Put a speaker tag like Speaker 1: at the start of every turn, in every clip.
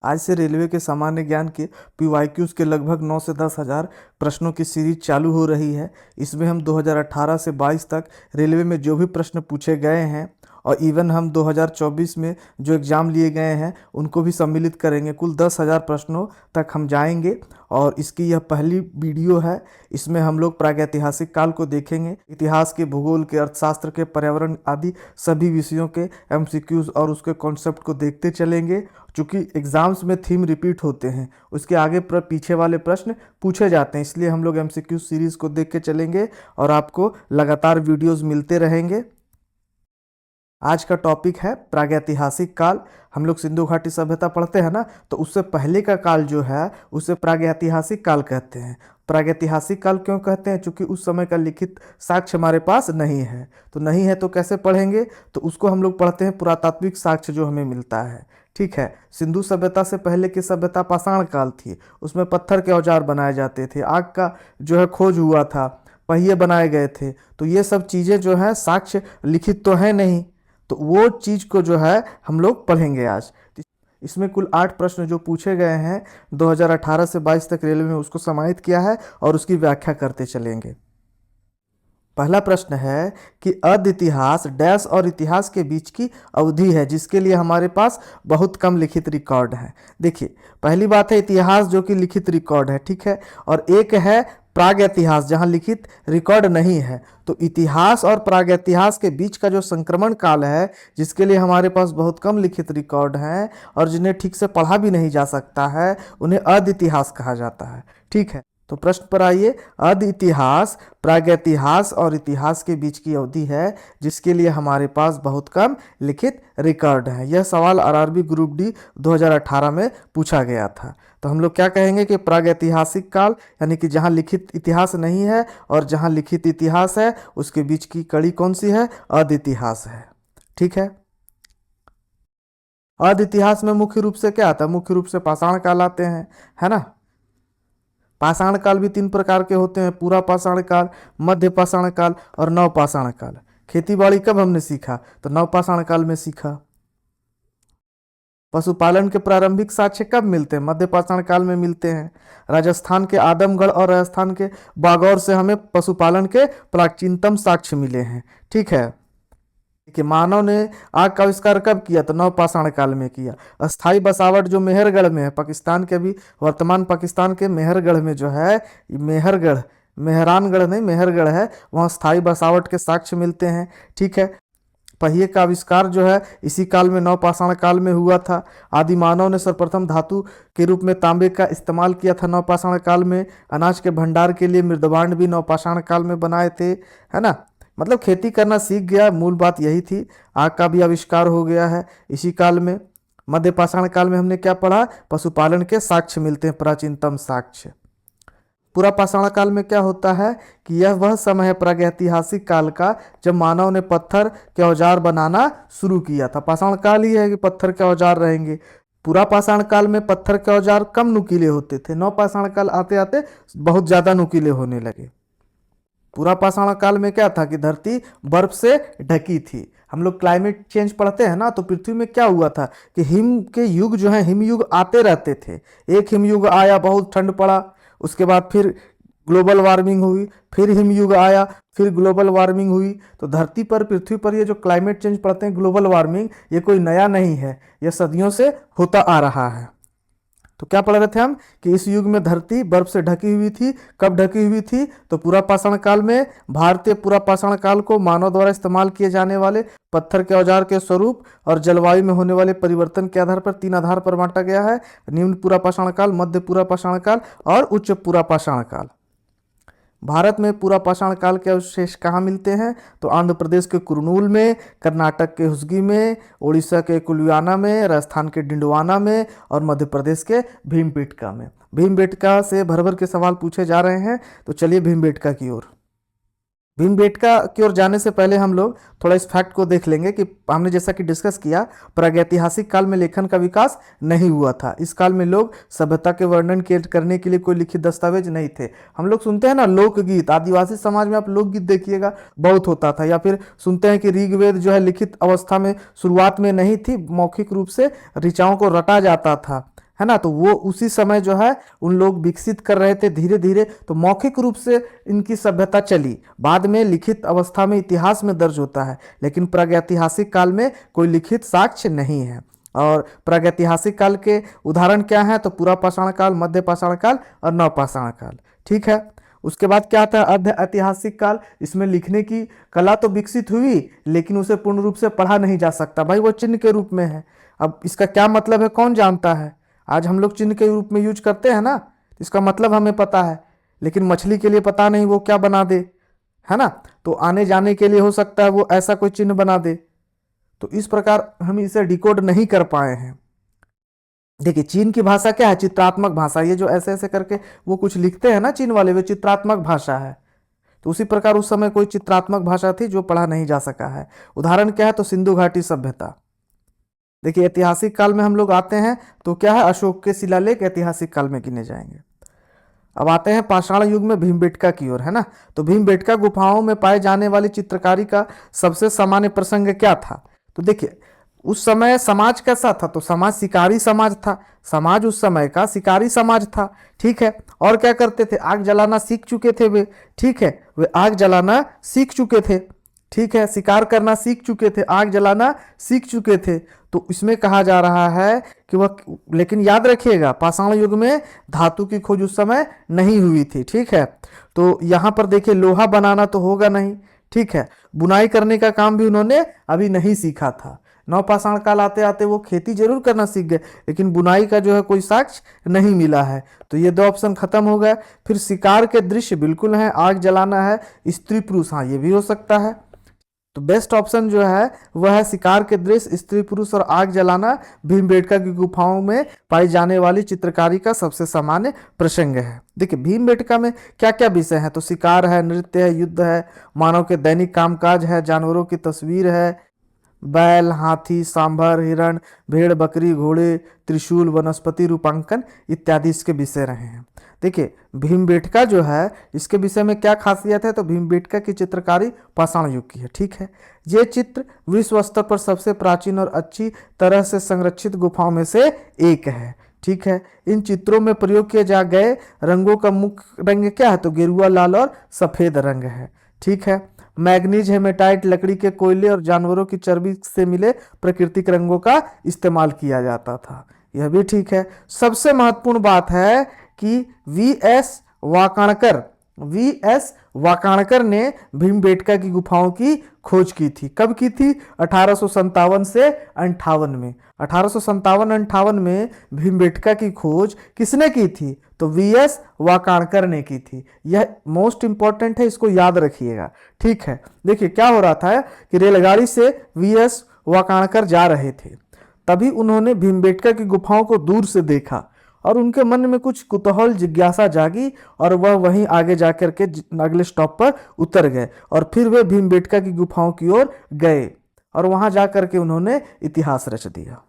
Speaker 1: आज से रेलवे के सामान्य ज्ञान के पीवाईक्यूज के लगभग 9 से 10 हज़ार प्रश्नों की सीरीज चालू हो रही है। इसमें हम 2018 से 22 तक रेलवे में जो भी प्रश्न पूछे गए हैं और इवन हम 2024 में जो एग्ज़ाम लिए गए हैं उनको भी सम्मिलित करेंगे। कुल 10,000 प्रश्नों तक हम जाएंगे और इसकी यह पहली वीडियो है। इसमें हम लोग प्रागैतिहासिक काल को देखेंगे, इतिहास के, भूगोल के, अर्थशास्त्र के, पर्यावरण आदि सभी विषयों के एमसीक्यूज और उसके कॉन्सेप्ट को देखते चलेंगे। चूँकि एग्ज़ाम्स में थीम रिपीट होते हैं, उसके आगे पीछे वाले प्रश्न पूछे जाते हैं, इसलिए हम लोग एमसीक्यू सीरीज़ को देख के चलेंगे और आपको लगातार वीडियोस मिलते रहेंगे। आज का टॉपिक है प्रागैतिहासिक काल। हम लोग सिंधु घाटी सभ्यता पढ़ते हैं ना, तो उससे पहले का काल जो है उसे प्रागैतिहासिक काल कहते हैं। प्रागैतिहासिक काल क्यों कहते हैं? क्योंकि उस समय का लिखित साक्ष्य हमारे पास नहीं है। तो नहीं है तो कैसे पढ़ेंगे? तो उसको हम लोग पढ़ते हैं पुरातात्विक साक्ष्य जो हमें मिलता है। ठीक है। सिंधु सभ्यता से पहले की सभ्यता पाषाण काल थी। उसमें पत्थर के औजार बनाए जाते थे, आग का जो है खोज हुआ था, पहिए बनाए गए थे। तो ये सब चीज़ें जो है साक्ष्य लिखित तो है नहीं, तो वो चीज़ को जो है हम लोग पढ़ेंगे आज। इसमें कुल 8 प्रश्न जो पूछे गए हैं 2018 से 22 तक रेलवे में, उसको समाहित किया है और उसकी व्याख्या करते चलेंगे। पहला प्रश्न है कि अद्य इतिहास डैश और इतिहास के बीच की अवधि है जिसके लिए हमारे पास बहुत कम लिखित रिकॉर्ड है। देखिए, पहली बात है इतिहास जो कि लिखित रिकॉर्ड है, ठीक है, और एक है प्रागैतिहास जहां लिखित रिकॉर्ड नहीं है। तो इतिहास और प्रागैतिहास के बीच का जो संक्रमण काल है जिसके लिए हमारे पास बहुत कम लिखित रिकॉर्ड हैं और जिन्हें ठीक से पढ़ा भी नहीं जा सकता है, उन्हें अद्य इतिहास कहा जाता है। ठीक है, तो प्रश्न पर आइए। अद्य इतिहास प्रागैतिहास और इतिहास के बीच की अवधि है जिसके लिए हमारे पास बहुत कम लिखित रिकॉर्ड है। यह सवाल आरआरबी ग्रुप डी 2018 में पूछा गया था। तो हम लोग क्या कहेंगे कि प्रागैतिहासिक काल यानी कि जहां लिखित इतिहास नहीं है और जहां लिखित इतिहास है उसके बीच की कड़ी कौन सी है? अद्य इतिहास है। ठीक है। अद्य इतिहास में मुख्य रूप से क्या आता है? मुख्य रूप से पाषाण काल आते हैं, है ना। पाषाण काल भी 3 प्रकार के होते हैं, पूरा पाषाण काल, मध्य पाषाण काल और नव पाषाण काल। खेतीबाड़ी कब हमने सीखा? तो नव पाषाण काल में सीखा। पशुपालन के प्रारंभिक साक्ष्य कब मिलते हैं? मध्य पाषाण काल में मिलते हैं। राजस्थान के आदमगढ़ और राजस्थान के बागौर से हमें पशुपालन के प्राचीनतम साक्ष्य मिले हैं। ठीक है। कि मानव ने आग का आविष्कार कब किया? तो नव पाषाण काल में किया। अस्थाई बसावट जो मेहरगढ़ में है, पाकिस्तान के, अभी वर्तमान पाकिस्तान के मेहरगढ़ में जो है, मेहरगढ़, मेहरानगढ़ नहीं मेहरगढ़ है, वहाँ स्थायी बसावट के साक्ष्य मिलते हैं। ठीक है। पहिए का आविष्कार जो है इसी काल में, नव पाषाण काल में हुआ था। आदि मानव ने सर्वप्रथम धातु के रूप में तांबे का इस्तेमाल किया था नव पाषाण काल में। अनाज के भंडार के लिए मृदभांड भी नव पाषाण काल में बनाए थे, है ना। मतलब खेती करना सीख गया, मूल बात यही थी। आग का भी आविष्कार हो गया है इसी काल में। मध्य पाषाण काल में हमने क्या पढ़ा? पशुपालन के साक्ष्य मिलते हैं, प्राचीनतम साक्ष्य। पूरा पाषाण काल में क्या होता है कि यह वह समय है प्रागैतिहासिक काल का जब मानव ने पत्थर के औजार बनाना शुरू किया था। पाषाण काल ही है कि पत्थर के औजार रहेंगे। पूरा पाषाण काल में पत्थर के औजार कम नुकीले होते थे, नव पाषाण काल आते आते बहुत ज़्यादा नुकीले होने लगे। पूरा पाषाण काल में क्या था कि धरती बर्फ से ढकी थी। हम लोग क्लाइमेट चेंज पढ़ते हैं ना, तो पृथ्वी में क्या हुआ था कि हिम के युग जो है, हिम युग आते रहते थे। एक हिम युग आया, बहुत ठंड पड़ा, उसके बाद फिर ग्लोबल वार्मिंग हुई, फिर हिम युग आया, फिर ग्लोबल वार्मिंग हुई। तो धरती पर, पृथ्वी पर ये जो क्लाइमेट चेंज पढ़ते हैं, ग्लोबल वार्मिंग, ये कोई नया नहीं है, ये सदियों से होता आ रहा है। तो क्या पढ़ रहे थे हम कि इस युग में धरती बर्फ से ढकी हुई थी। कब ढकी हुई थी? तो पूरा पाषाण काल में। भारतीय पूरा पाषाण काल को मानव द्वारा इस्तेमाल किए जाने वाले पत्थर के औजार के स्वरूप और जलवायु में होने वाले परिवर्तन के आधार पर 3 आधार पर बांटा गया है: निम्न पूरा पाषाण काल, मध्य पूरा पाषाण काल और उच्च पूरा पाषाण काल। भारत में पूरा पाषाण काल के अवशेष कहाँ मिलते हैं? तो आंध्र प्रदेश के कुरनूल में, कर्नाटक के हुसगी में, उड़ीसा के कुलियाना में, राजस्थान के डिंडवाना में और मध्य प्रदेश के भीमबेटका में। भीमबेटका से भर भर के सवाल पूछे जा रहे हैं, तो चलिए भीमबेटका की ओर। भीमबेटका की ओर जाने से पहले हम लोग थोड़ा इस फैक्ट को देख लेंगे कि हमने जैसा कि डिस्कस किया, प्रागैतिहासिक काल में लेखन का विकास नहीं हुआ था। इस काल में लोग सभ्यता के वर्णन करने के लिए कोई लिखित दस्तावेज नहीं थे। हम लोग सुनते हैं ना लोकगीत, आदिवासी समाज में आप लोकगीत देखिएगा बहुत होता था। या फिर सुनते हैं कि ऋग्वेद जो है लिखित अवस्था में शुरुआत में नहीं थी, मौखिक रूप से ऋचाओं को रटा जाता था। है ना। तो वो उसी समय जो है उन लोग विकसित कर रहे थे धीरे धीरे। तो मौखिक रूप से इनकी सभ्यता चली, बाद में लिखित अवस्था में इतिहास में दर्ज होता है, लेकिन प्रागैतिहासिक काल में कोई लिखित साक्ष्य नहीं है। और प्रागैतिहासिक काल के उदाहरण क्या है, तो पूरा पाषाण काल, मध्य पाषाण काल और नवपाषाण काल। ठीक है। उसके बाद क्या आता है, अर्ध ऐतिहासिक काल। इसमें लिखने की कला तो विकसित हुई, लेकिन उसे पूर्ण रूप से पढ़ा नहीं जा सकता भाई, वो चिन्ह के रूप में है। अब इसका क्या मतलब है कौन जानता है। आज हम लोग चिन्ह के रूप में यूज करते हैं ना, इसका मतलब हमें पता है, लेकिन मछली के लिए पता नहीं वो क्या बना दे, है ना। तो आने जाने के लिए हो सकता है वो ऐसा कोई चिन्ह बना दे। तो इस प्रकार हम इसे डिकोड नहीं कर पाए हैं। देखिए चीन की भाषा क्या है, चित्रात्मक भाषा। ये जो ऐसे ऐसे करके वो कुछ लिखते हैं ना चीन वाले, वे चित्रात्मक भाषा है। तो उसी प्रकार उस समय कोई चित्रात्मक भाषा थी जो पढ़ा नहीं जा सका है। उदाहरण क्या है, तो सिंधु घाटी सभ्यता। देखिए ऐतिहासिक काल में हम लोग आते हैं तो क्या है, अशोक के शिलालेख ऐतिहासिक काल में गिने जाएंगे। अब आते हैं पाषाण युग में भीमबेटका की ओर, है ना। तो भीमबेटका गुफाओं में पाए जाने वाली चित्रकारी का सबसे सामान्य प्रसंग क्या था। तो देखिए उस समय समाज कैसा था, तो समाज शिकारी समाज था। समाज उस समय का शिकारी समाज था। ठीक है। और क्या करते थे, आग जलाना सीख चुके थे वे। ठीक है, वे आग जलाना सीख चुके थे। ठीक है, शिकार करना सीख चुके थे, आग जलाना सीख चुके थे। तो इसमें कहा जा रहा है कि वह, लेकिन याद रखिएगा पाषाण युग में धातु की खोज उस समय नहीं हुई थी। ठीक है। तो यहां पर देखिए लोहा बनाना तो होगा नहीं। ठीक है। बुनाई करने का काम भी उन्होंने अभी नहीं सीखा था। नवपाषाण काल आते आते वो खेती जरूर करना सीख गए, लेकिन बुनाई का जो है कोई साक्ष्य नहीं मिला है। तो ये दो ऑप्शन खत्म हो गए। फिर शिकार के दृश्य बिल्कुल हैं, आग जलाना है, स्त्री पुरुष, हाँ ये भी हो सकता है। तो बेस्ट ऑप्शन जो है वह है शिकार के दृश्य, स्त्री पुरुष और आग जलाना भीमबेटका की गुफाओं में पाई जाने वाली चित्रकारी का सबसे सामान्य प्रसंग है। देखिए भीमबेटका में क्या क्या विषय है, तो शिकार है, नृत्य है, युद्ध है, मानव के दैनिक कामकाज है, जानवरों की तस्वीर है, बैल, हाथी, सांभर, हिरण, भेड़, बकरी, घोड़े, त्रिशूल, वनस्पति रूपांकन इत्यादि इसके विषय रहे हैं। देखिए भीमबेटका जो है इसके विषय में क्या खासियत है, तो भीमबेटका की चित्रकारी पाषाण युग की है। ठीक है। ये चित्र विश्व स्तर पर सबसे प्राचीन और अच्छी तरह से संरक्षित गुफाओं में से एक है। ठीक है। इन चित्रों में प्रयोग किए जा गए रंगों का मुख्य रंग क्या है, तो गेरुआ, लाल और सफेद रंग है। ठीक है। मैग्नीज, हेमेटाइट, लकड़ी के कोयले और जानवरों की चर्बी से मिले प्राकृतिक रंगों का इस्तेमाल किया जाता था। यह भी ठीक है। सबसे महत्वपूर्ण बात है कि वी एस वाकाणकर ने भीमबेटका की गुफाओं की खोज की थी। कब की थी, 1857 से 58 में। 1857-58 में भीमबेटका की खोज किसने की थी, तो वी.एस. वाकाणकर ने की थी। यह मोस्ट इंपॉर्टेंट है, इसको याद रखिएगा। ठीक है। देखिए क्या हो रहा था कि रेलगाड़ी से वी.एस. वाकाणकर जा रहे थे, तभी उन्होंने भीमबेटका की गुफाओं को दूर से देखा और उनके मन में कुछ कुतूहल, जिज्ञासा जागी और वह वहीं आगे जाकर के अगले स्टॉप पर उतर गए और फिर वे भीमबेटका की गुफाओं की ओर गए और वहां जाकर के उन्होंने इतिहास रच दिया।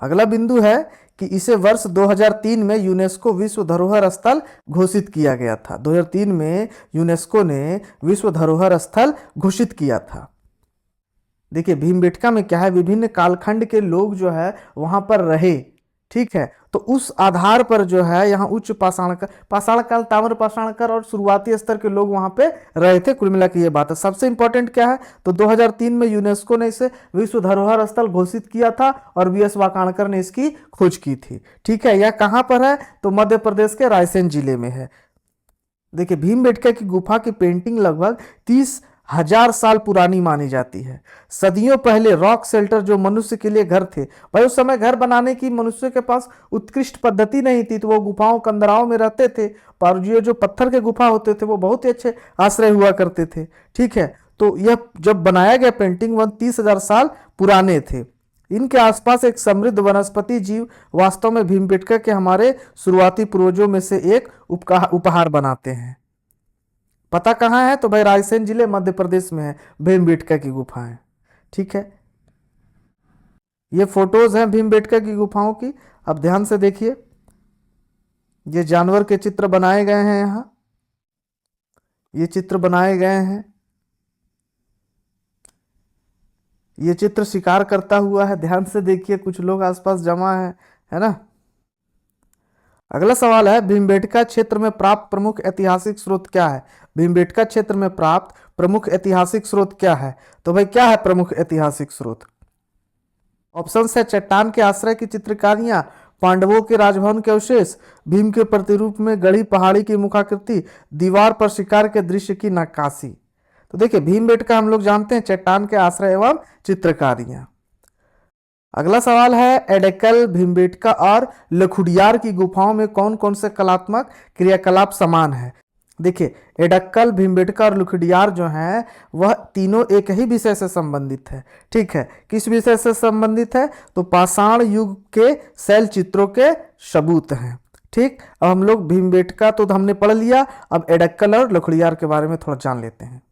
Speaker 1: अगला बिंदु है कि इसे वर्ष 2003 में यूनेस्को विश्व धरोहर स्थल घोषित किया गया था। 2003 में यूनेस्को ने विश्व धरोहर स्थल घोषित किया था। देखिए भीमबेटका में क्या है, विभिन्न कालखंड के लोग जो है वहां पर रहे। ठीक है। तो उस आधार पर जो है यहाँ उच्च पाषाण काल, ताम्र पाषाणकर और शुरुआती स्तर के लोग वहां पे रहे थे। कुल मिला के ये बात है। सबसे इंपॉर्टेंट क्या है, तो 2003 में यूनेस्को ने इसे विश्व धरोहर स्थल घोषित किया था और वी.एस. वाकाणकर ने इसकी खोज की थी। ठीक है। यह कहां पर है, तो मध्य प्रदेश के रायसेन जिले में है। देखिए भीमबेटका की गुफा की पेंटिंग लगभग 30,000 साल पुरानी मानी जाती है। सदियों पहले रॉक शेल्टर, जो मनुष्य के लिए घर थे, भाई उस समय घर बनाने की मनुष्य के पास उत्कृष्ट पद्धति नहीं थी, तो वो गुफाओं कंदराओं में रहते थे। पर ये जो पत्थर के गुफा होते थे वो बहुत ही अच्छे आश्रय हुआ करते थे। ठीक है। तो यह जब बनाया गया पेंटिंग, वह 30,000 साल पुराने थे। इनके आसपास एक समृद्ध वनस्पति जीव वास्तव में भीमबेटका के हमारे शुरुआती पूर्वजों में से एक उपहार बनाते हैं। पता कहाँ है, तो भाई रायसेन जिले मध्य प्रदेश में है भीमबेटका की गुफाएं। ठीक है। ये फोटोज हैं भीमबेटका की गुफाओं की। अब ध्यान से देखिए, ये जानवर के चित्र बनाए गए हैं। यहाँ ये चित्र बनाए गए हैं। ये चित्र शिकार करता हुआ है। ध्यान से देखिए, कुछ लोग आसपास जमा है ना। अगला सवाल है भीमबेटका क्षेत्र में प्राप्त प्रमुख ऐतिहासिक स्रोत क्या है। भीमबेटका क्षेत्र में प्राप्त प्रमुख ऐतिहासिक स्रोत क्या है। तो भाई क्या है प्रमुख ऐतिहासिक स्रोत। ऑप्शन है चट्टान के आश्रय की चित्रकारियां, पांडवों के राजभवन के अवशेष, भीम के प्रतिरूप में गढ़ी पहाड़ी की मुखाकृति, दीवार पर शिकार के दृश्य की नक्काशी। तो देखिए भीमबेटका हम लोग जानते हैं चट्टान के आश्रय एवं चित्रकारियां। अगला सवाल है एडेक्कल, भीमबेटका और लखुडियार की गुफाओं में कौन कौन से कलात्मक क्रियाकलाप समान है। देखिए एडक्कल, भीमबेटका और लखुडियार जो हैं वह तीनों एक ही विषय से संबंधित है। ठीक है, किस विषय से संबंधित है तो पाषाण युग के शैल चित्रों के सबूत हैं। ठीक, अब हम लोग भीमबेटका तो हमने पढ़ लिया, अब एडक्कल और लखुडियार के बारे में थोड़ा जान लेते हैं।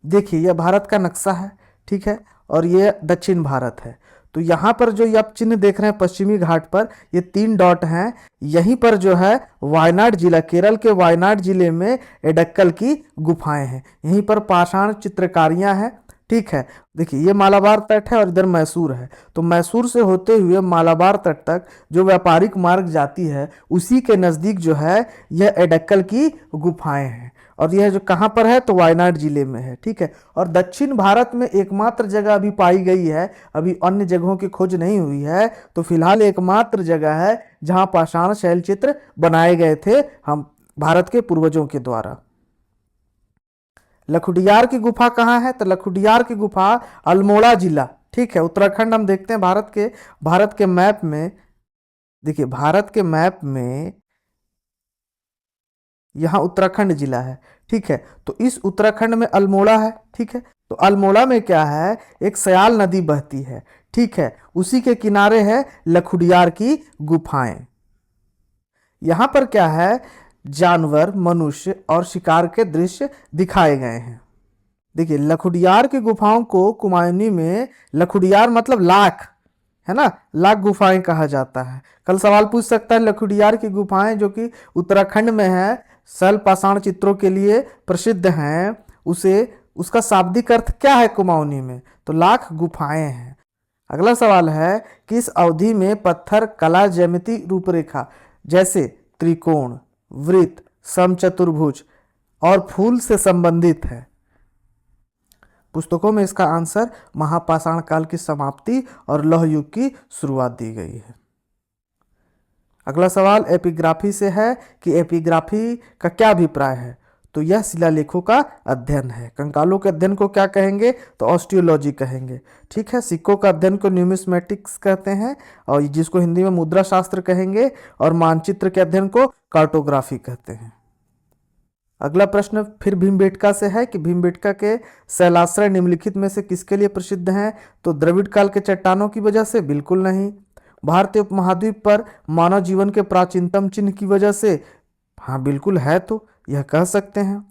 Speaker 1: देखिए यह भारत का नक्शा है, ठीक है, और यह दक्षिण भारत है। तो यहाँ पर जो ये आप चिन्ह देख रहे हैं पश्चिमी घाट पर, ये 3 डॉट हैं। यहीं पर जो है वायनाड जिला, केरल के वायनाड जिले में एडक्कल की गुफाएं हैं। यहीं पर पाषाण चित्रकारियां हैं। ठीक है, देखिए ये मालाबार तट है और इधर मैसूर है। तो मैसूर से होते हुए मालाबार तट तक जो व्यापारिक मार्ग जाती है उसी के नज़दीक जो है यह एडक्कल की गुफाएं हैं। और यह जो कहाँ पर है तो वायनाड जिले में है। ठीक है, और दक्षिण भारत में एकमात्र जगह अभी पाई गई है, अभी अन्य जगहों की खोज नहीं हुई है। तो फिलहाल एकमात्र जगह है जहाँ पाषाण शैल चित्र बनाए गए थे हम भारत के पूर्वजों के द्वारा। लखुडियार की गुफा कहाँ है तो लखुडियार की गुफा अल्मोड़ा जिला, ठीक है, उत्तराखंड। हम देखते हैं भारत के मैप में, देखिए भारत के मैप में यहाँ उत्तराखंड जिला है। ठीक है, तो इस उत्तराखंड में अल्मोड़ा है। ठीक है, तो अल्मोड़ा में क्या है, एक सयाल नदी बहती है। ठीक है, उसी के किनारे है लखुडियार की गुफाएं। यहां पर क्या है, जानवर, मनुष्य और शिकार के दृश्य दिखाए गए हैं। देखिए लखुडियार की गुफाओं को कुमायूनी में, लखुडियार मतलब लाख है ना, लाख गुफाएं कहा जाता है। कल सवाल पूछ सकता है लखुडियार की गुफाएं जो कि उत्तराखंड में है, शैल पाषाण चित्रों के लिए प्रसिद्ध हैं, उसका शाब्दिक अर्थ क्या है कुमाऊनी में, तो लाख गुफाएं हैं। अगला सवाल है किस अवधि में पत्थर कला ज्यामिति रूपरेखा जैसे त्रिकोण, वृत्त, समचतुर्भुज और फूल से संबंधित है। पुस्तकों में इसका आंसर महापाषाण काल की समाप्ति और लौह युग की शुरुआत दी गई है। अगला सवाल एपिग्राफी से है कि एपिग्राफी का क्या अभिप्राय है, तो यह शिलालेखों का अध्ययन है। कंकालों के अध्ययन को क्या कहेंगे तो ऑस्टियोलॉजी कहेंगे। ठीक है, सिक्कों का अध्ययन को न्यूमिस्मेटिक्स कहते हैं और जिसको हिंदी में मुद्रा शास्त्र कहेंगे, और मानचित्र के अध्ययन को कार्टोग्राफी कहते हैं। अगला प्रश्न फिर भीमबेटका से है कि भीमबेटका के शैलाश्रय निम्नलिखित में से किसके लिए प्रसिद्ध हैं, तो द्रविड़ काल के चट्टानों की वजह से, बिल्कुल नहीं। भारतीय उपमहाद्वीप पर मानव जीवन के प्राचीनतम चिन्ह की वजह से, हाँ बिल्कुल है, तो यह कह सकते हैं।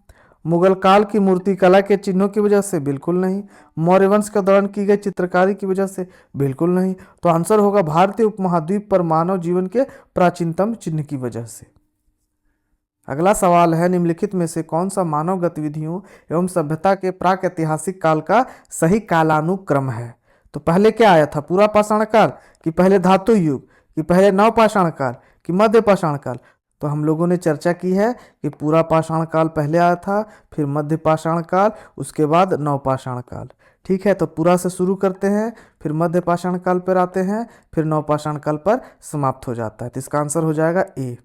Speaker 1: मुगल काल की मूर्तिकला के चिन्हों की वजह से, बिल्कुल नहीं। मौर्य वंश के दौरान की गई चित्रकारी की वजह से, बिल्कुल नहीं। तो आंसर होगा भारतीय उपमहाद्वीप पर मानव जीवन के प्राचीनतम चिन्ह की वजह से। अगला सवाल है निम्नलिखित में से कौन सा मानव गतिविधियों एवं सभ्यता के प्राक ऐतिहासिक काल का सही कालानुक्रम है। तो पहले क्या आया था, पूरा पाषाण काल कि पहले धातु युग कि पहले नवपाषाण काल कि मध्य पाषाण काल। तो हम लोगों ने चर्चा की है कि पूरा पाषाण काल पहले आया था, फिर मध्य पाषाण काल, उसके बाद नवपाषाण काल। ठीक है, तो पूरा से शुरू करते हैं, फिर मध्य पाषाण काल पर आते हैं, फिर नवपाषाण काल पर समाप्त हो जाता है। तो इसका आंसर हो जाएगा ए।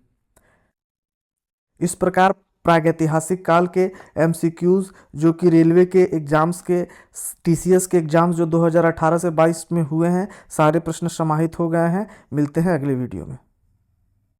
Speaker 1: इस प्रकार प्रागैतिहासिक काल के एमसीक्यूज जो कि रेलवे के एग्जाम्स के, टीसीएस के एग्जाम्स जो 2018 से 22 में हुए हैं, सारे प्रश्न समाहित हो गए हैं। मिलते हैं अगले वीडियो में।